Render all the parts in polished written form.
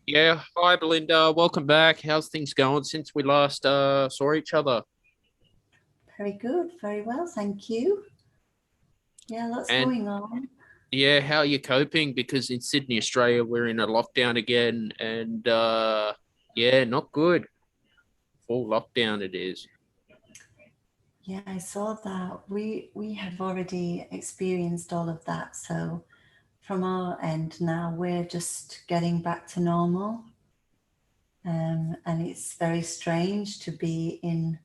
Yeah, hi Belinda. Welcome back. How's things going since we last saw each other? Very good, very well, thank you. Yeah, lots And going on. yeah, how are you coping? Because in Sydney, Australia, we're in a lockdown again, and yeah, not good. Full lockdown it is. Yeah, I saw that. We have already experienced all of that. So from our end now, we're just getting back to normal. And it's very strange to be in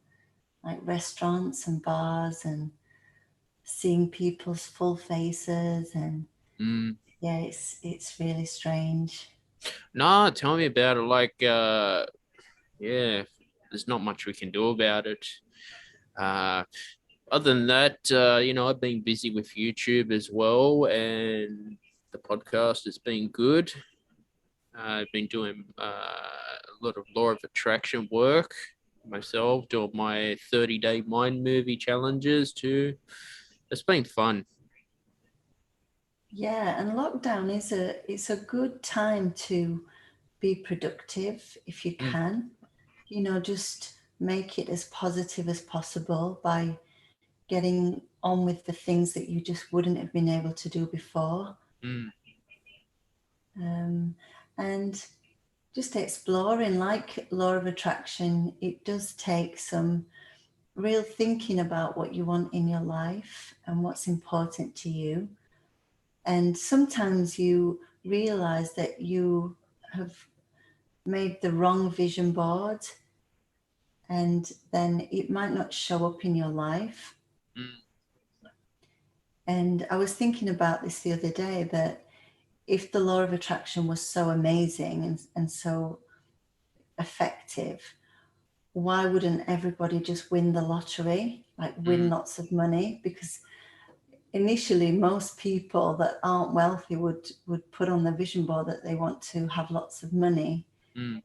like restaurants and bars and seeing people's full faces and Mm. yeah, it's really strange. Nah, tell me about it. Yeah, there's not much we can do about it. Uh, Other than that, I've been busy with YouTube as well, and the podcast has been good. I've been doing a lot of law of attraction work myself, doing my 30-day mind movie challenges too. It's been fun. Yeah, and lockdown is a good time to be productive if you Mm, can. Just make it as positive as possible by getting on with the things that you just wouldn't have been able to do before. mm, Um, and just exploring, like law of attraction, it does take some real thinking about what you want in your life and what's important to you. And sometimes you realize that you have made the wrong vision board and then it might not show up in your life. mm, And I was thinking about this the other day that if the law of attraction was so amazing and so effective, why wouldn't everybody just win the lottery, like win mm, lots of money? Because initially, most people that aren't wealthy would put on their vision board that they want to have lots of money. mm,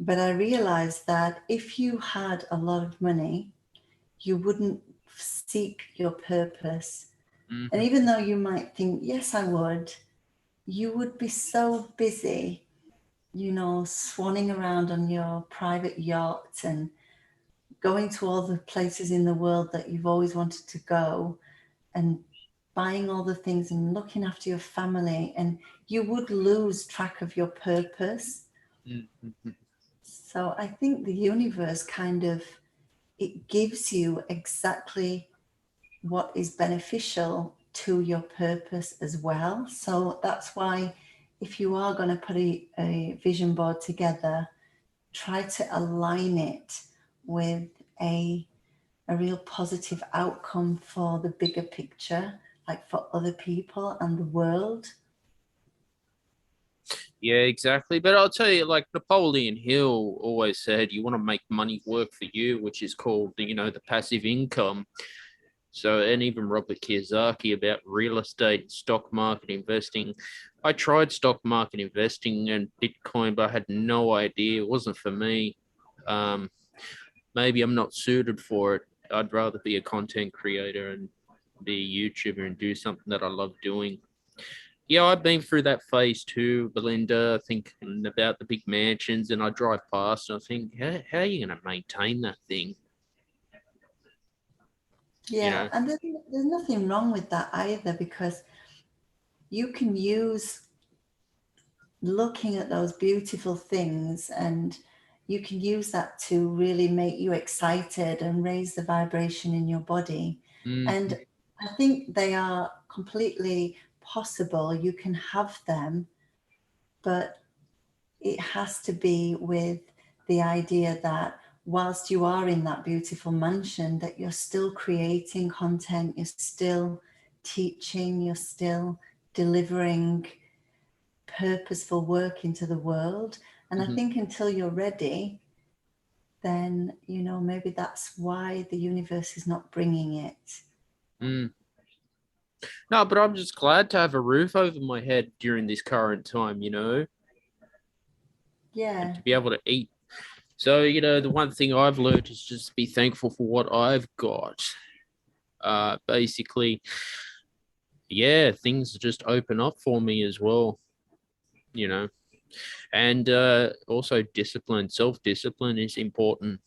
But I realized that if you had a lot of money, you wouldn't seek your purpose. And mm, even though you might think, yes, I would, you would be so busy, swanning around on your private yacht and going to all the places in the world that you've always wanted to go and buying all the things and looking after your family. And you would lose track of your purpose. mm, mm. So I think the universe kind of it gives you exactly what is beneficial to your purpose as well. So that's why if you are going to put a vision board together, try to align it with a, a real positive outcome for the bigger picture, like for other people and the world. Yeah, exactly. But I'll tell you, like Napoleon Hill always said, you want to make money work for you, which is called, the passive income. So, and even Robert Kiyosaki about real estate, stock market investing. I tried stock market investing and Bitcoin, but I had no idea. It wasn't for me. Um, Maybe I'm not suited for it. I'd rather be a content creator and be a YouTuber and do something that I love doing. Yeah, I've been through that phase too, Belinda, thinking about the big mansions, and I drive past and I think, how are you going to maintain that thing? You Yeah, know? and there's nothing wrong with that either because you can use looking at those beautiful things and you can use that to really make you excited and raise the vibration in your body. Mm, And I think they are completely possible. You can have them, but it has to be with the idea that whilst you are in that beautiful mansion, that you're still creating content, you're still teaching, you're still delivering purposeful work into the world. And I mhm, think until you're ready, then, maybe that's why the universe is not bringing it. mm. No, but I'm just glad to have a roof over my head during this current time, and Yeah. to be able to eat. So, the one thing I've learned is just be thankful for what I've got. Basically, yeah, things just open up for me as well, you know. And also discipline, self-discipline is important.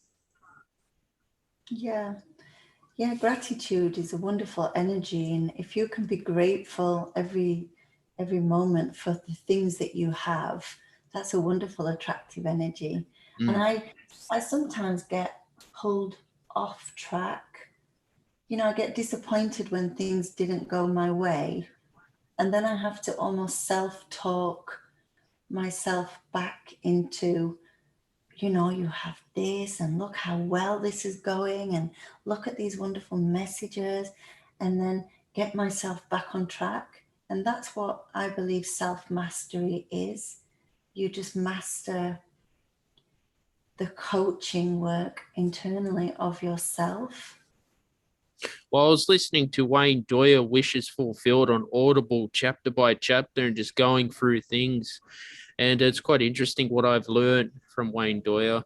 Yeah. Yeah, gratitude is a wonderful energy, and if you can be grateful every moment for the things that you have, that's a wonderful attractive energy. And Mm. I sometimes get pulled off track. You know, I get disappointed when things didn't go my way, and then I have to almost self-talk myself back into, you know, you have this, and look how well this is going, and look at these wonderful messages, and then get myself back on track. And that's what I believe self mastery is. You just master the coaching work internally of yourself. Well, I was listening to Wayne Dyer Wishes Fulfilled on Audible chapter by chapter and just going through things. And it's quite interesting what I've learned from Wayne Dyer.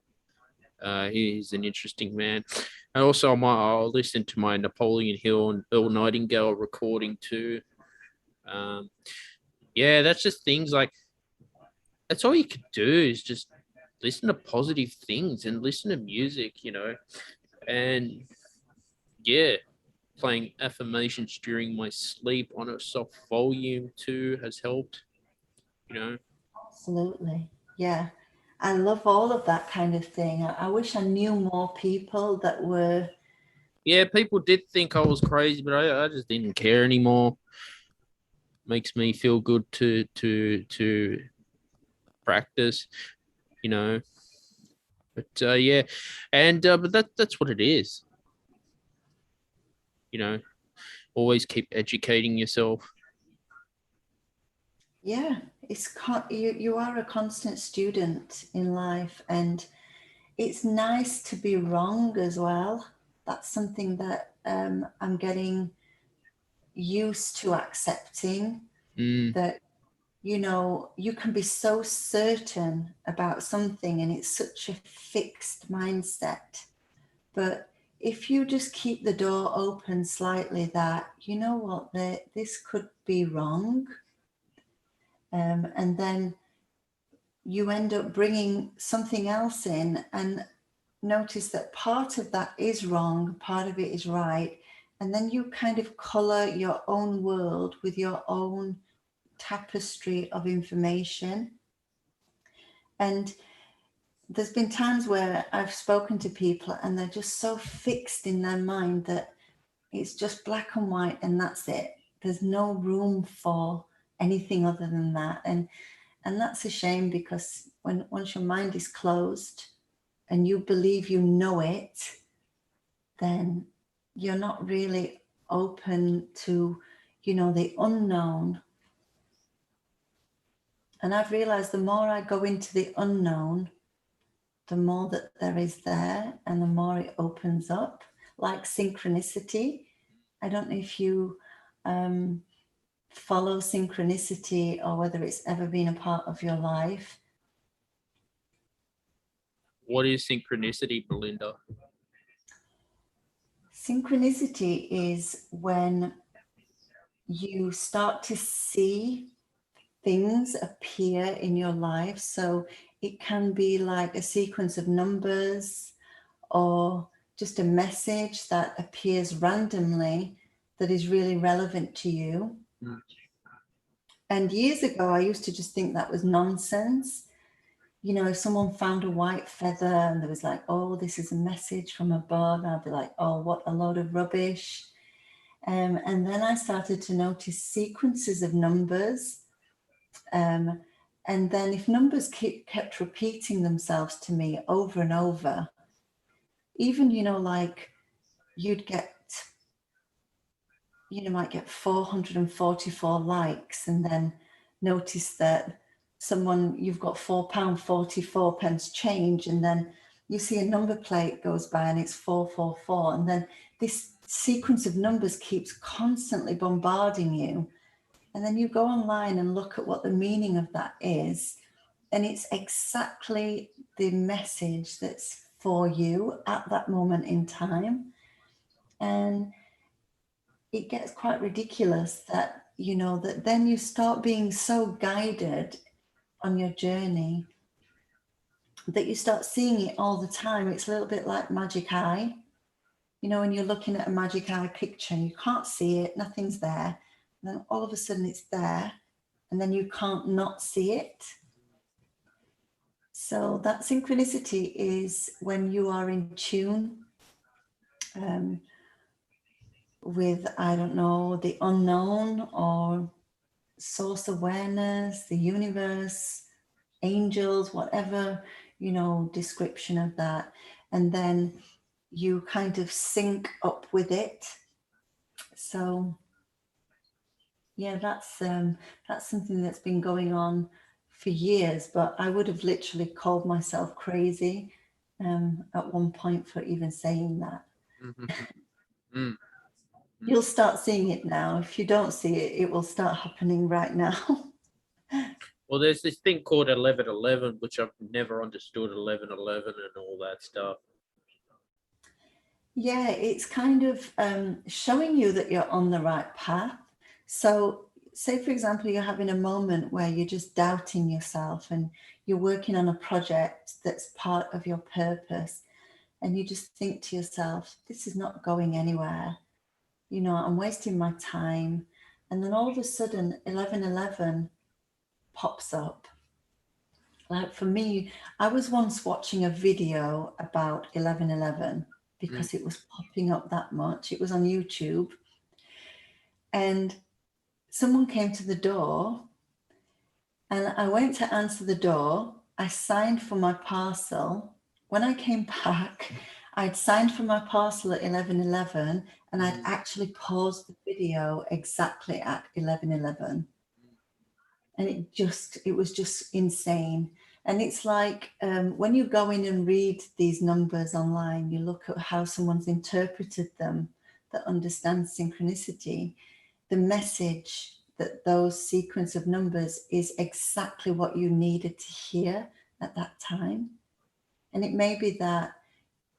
He's an interesting man. And also, I'll listen to my Napoleon Hill and Earl Nightingale recording too. Um, yeah, that's just things like that's all you could do is just listen to positive things and listen to music, you know. And yeah, playing affirmations during my sleep on a soft volume too has helped, you know. Absolutely. Yeah. I love all of that kind of thing. I wish I knew more people that were. Yeah, people did think I was crazy, but I just didn't care anymore. Makes me feel good to practice, you know. But yeah, and but that's what it is, you know. Always keep educating yourself. Yeah, you are a constant student in life, and it's nice to be wrong as well. That's something that I'm getting used to accepting, Mm. that, you know, you can be so certain about something and it's such a fixed mindset. But if you just keep the door open slightly, that, you know what, this could be wrong, and then you end up bringing something else in, and notice that part of that is wrong, part of it is right. And then you kind of color your own world with your own tapestry of information. And there's been times where I've spoken to people and they're just so fixed in their mind that it's just black and white and that's it. There's no room for anything other than that. And that's a shame, because once your mind is closed and you believe you know it, then you're not really open to, you know, the unknown. And I've realized the more I go into the unknown, the more that there is there and the more it opens up, like synchronicity. I don't know if you follow synchronicity or whether it's ever been a part of your life. What is synchronicity, Belinda? Synchronicity is when you start to see things appear in your life. So it can be like a sequence of numbers or just a message that appears randomly that is really relevant to you. Mm. And years ago, I used to just think that was nonsense. You know, if someone found a white feather and there was like, oh, this is a message from above, I'd be like, oh, what a load of rubbish. And then I started to notice sequences of numbers. Um, and then if numbers kept repeating themselves to me over and over, even, you know, like you'd get, you know, might get 444 likes and then notice that you've got £4.44 change, and then you see a number plate goes by and it's 444, and then this sequence of numbers keeps constantly bombarding you. And then you go online and look at what the meaning of that is, and it's exactly the message that's for you at that moment in time. And it gets quite ridiculous that, you know, that then you start being so guided on your journey, that you start seeing it all the time. It's a little bit like magic eye. You know, when you're looking at a magic eye picture and you can't see it, nothing's there. And then all of a sudden it's there, and then you can't not see it. So that synchronicity is when you are in tune with, I don't know, the unknown or source awareness, the universe, angels, whatever, you know, description of that. And then you kind of sync up with it. So yeah, that's something that's been going on for years, but I would have literally called myself crazy at one point for even saying that. Mm-hmm. You'll start seeing it now. If you don't see it, it will start happening right now. Well, there's this thing called 1111, which I've never understood 1111 and all that stuff. Yeah, it's kind of showing you that you're on the right path. So, say, for example, you're having a moment where you're just doubting yourself and you're working on a project that's part of your purpose, and you just think to yourself, this is not going anywhere. You know, I'm wasting my time. And then all of a sudden, 1111 pops up. Like for me, I was once watching a video about 1111 because it was popping up that much. It was on YouTube. And someone came to the door, and I went to answer the door. I signed for my parcel. When I came back, I'd signed for my parcel at 1111, and I'd actually paused the video exactly at 1111. And it was just insane. And it's like when you go in and read these numbers online, you look at how someone's interpreted them that understands synchronicity. The message that those sequence of numbers is exactly what you needed to hear at that time. And it may be that,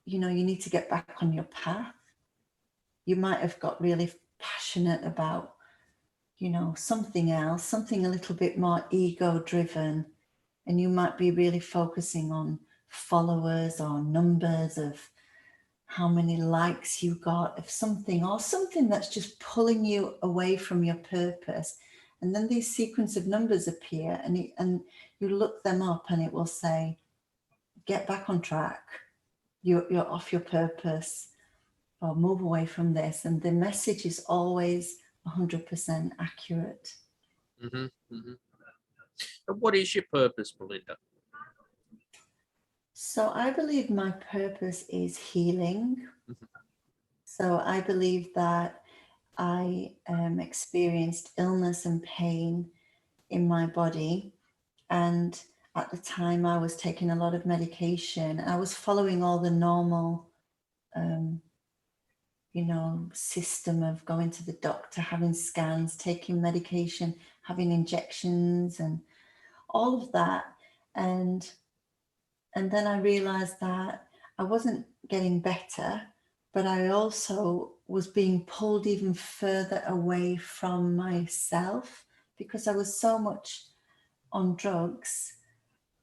you know, you need to get back on your path. You might have got really passionate about, you know, something else, something a little bit more ego driven. And you might be really focusing on followers or numbers of how many likes you got of something, or something that's just pulling you away from your purpose. And then these sequence of numbers appear, and you look them up and it will say, get back on track. You're off your purpose, or move away from this. And the message is always 100% accurate. Mm-hmm. Mm-hmm. And what is your purpose, Belinda? So I believe my purpose is healing. So I believe that I experienced illness and pain in my body. And at the time I was taking a lot of medication. I was following all the normal, you know, system of going to the doctor, having scans, taking medication, having injections and all of that. And then I realized that I wasn't getting better, but I also was being pulled even further away from myself because I was so much on drugs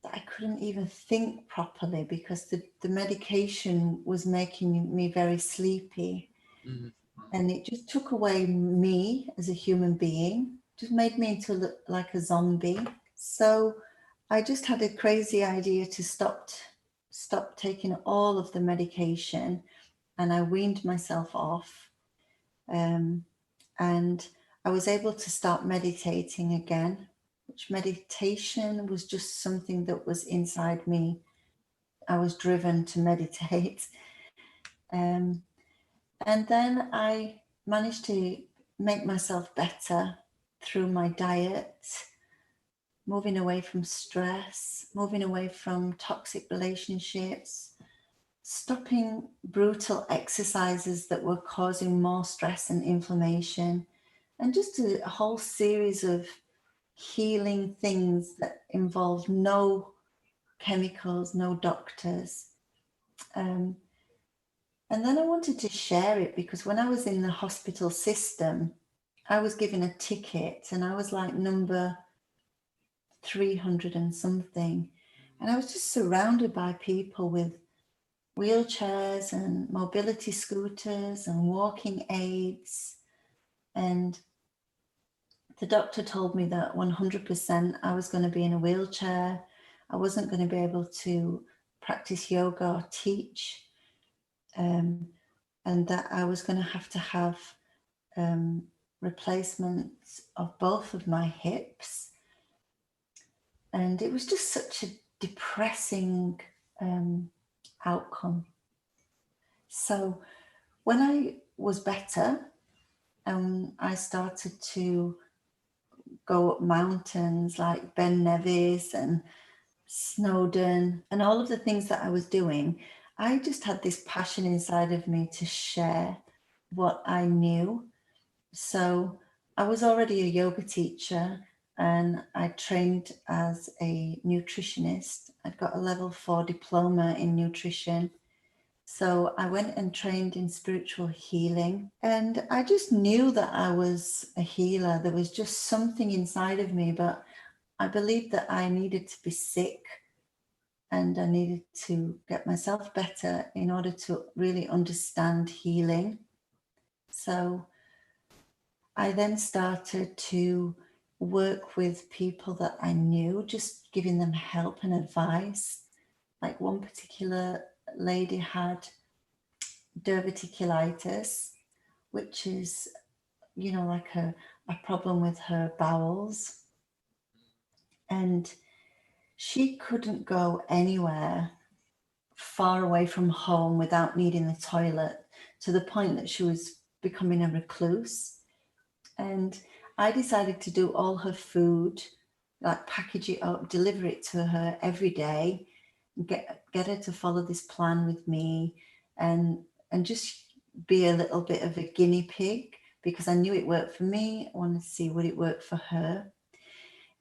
that I couldn't even think properly because the medication was making me very sleepy. Mm-hmm. And it just took away me as a human being, just made me into look like a zombie. So I just had a crazy idea to stop taking all of the medication, and I weaned myself off. And I was able to start meditating again, which meditation was just something that was inside me. I was driven to meditate. And then I managed to make myself better through my diet, moving away from stress, moving away from toxic relationships, stopping brutal exercises that were causing more stress and inflammation, and just a whole series of healing things that involved no chemicals, no doctors. And then I wanted to share it because when I was in the hospital system, I was given a ticket and I was like number 300 and something. And I was just surrounded by people with wheelchairs and mobility scooters and walking aids. And the doctor told me that 100% I was going to be in a wheelchair. I wasn't going to be able to practice yoga or teach. And that I was going to have replacements of both of my hips. And it was just such a depressing outcome. So when I was better, I started to go up mountains like Ben Nevis and Snowdon and all of the things that I was doing. I just had this passion inside of me to share what I knew. So I was already a yoga teacher and I trained as a nutritionist. I'd got a level 4 diploma in nutrition. So I went and trained in spiritual healing. And I just knew that I was a healer. There was just something inside of me, but I believed that I needed to be sick and I needed to get myself better in order to really understand healing. So I then started to work with people that I knew, just giving them help and advice. Like one particular lady had diverticulitis, which is, like a problem with her bowels. And she couldn't go anywhere far away from home without needing the toilet, to the point that she was becoming a recluse. And I decided to do all her food, like package it up, deliver it to her every day, get her to follow this plan with me, and just be a little bit of a guinea pig, because I knew it worked for me. I wanted to see would it work for her.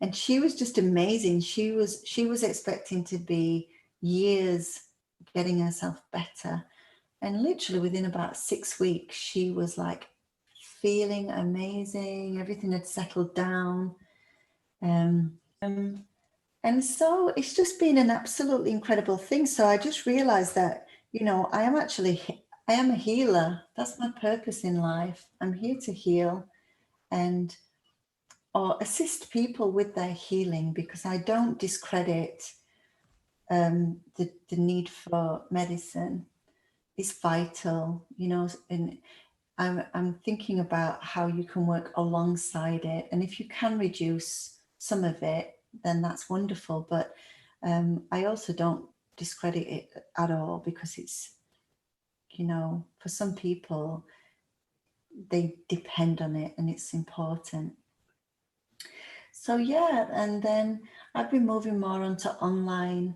And she was just amazing. She was expecting to be years getting herself better. And literally within about 6 weeks, she was like feeling amazing. Everything had settled down. And so it's just been an absolutely incredible thing. So I just realized that, I am a healer. That's my purpose in life. I'm here to heal and or assist people with their healing, because I don't discredit the need for medicine. It's vital, and I'm thinking about how you can work alongside it. And if you can reduce some of it, then that's wonderful. But I also don't discredit it at all, because it's, for some people, they depend on it and it's important. So yeah, and then I've been moving more onto online,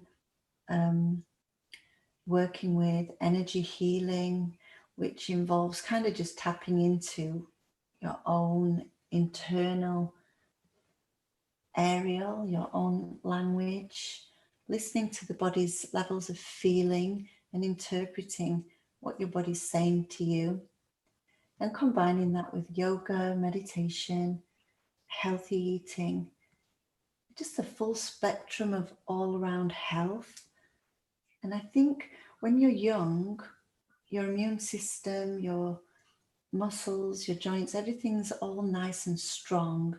working with energy healing, which involves kind of just tapping into your own internal area, your own language, listening to the body's levels of feeling and interpreting what your body's saying to you, and combining that with yoga, meditation, healthy eating, just the full spectrum of all around health. And I think when you're young, your immune system, your muscles, your joints, everything's all nice and strong.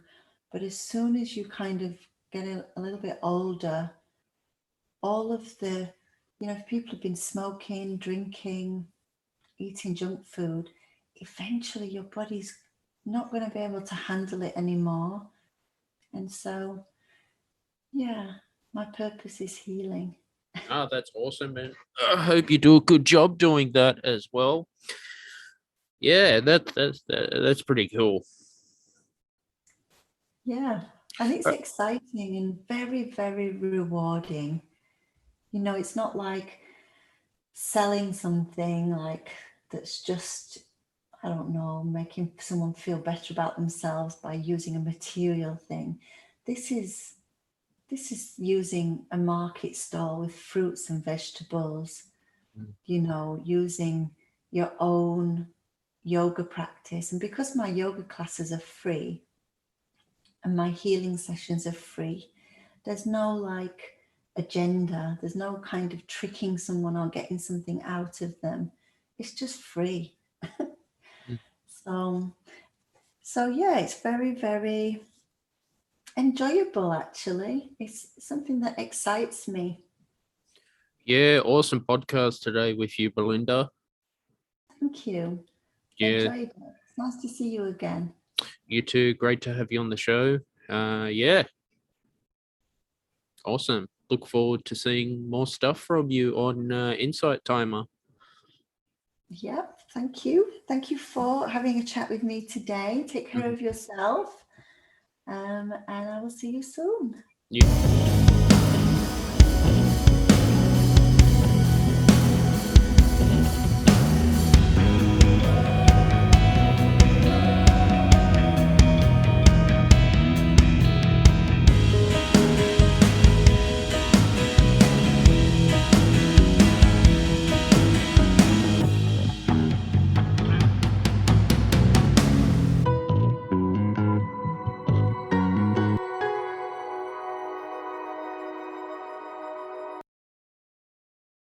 But as soon as you kind of get a little bit older, all of the, if people have been smoking, drinking, eating junk food, eventually your body's not going to be able to handle it anymore. And so, yeah, my purpose is healing. Oh, that's awesome, man. I hope you do a good job doing that as well. Yeah, that's pretty cool. Yeah, and it's exciting and very, very rewarding. It's not like selling something like that's just, I don't know, making someone feel better about themselves by using a material thing. This is using a market stall with fruits and vegetables, using your own yoga practice. And because my yoga classes are free and my healing sessions are free, There's no like agenda. There's no kind of tricking someone or getting something out of them. It's just free. So yeah, it's very, very enjoyable actually. It's something that excites me. Yeah, awesome podcast today with you, Belinda. Thank you. Yeah, Enjoyed it. It's nice to see you again. you too. Great to have you on the show. Yeah, awesome. Look forward to seeing more stuff from you on Insight Timer. Yep, thank you. Thank you for having a chat with me today. Take care of yourself. And I will see you soon. Yeah.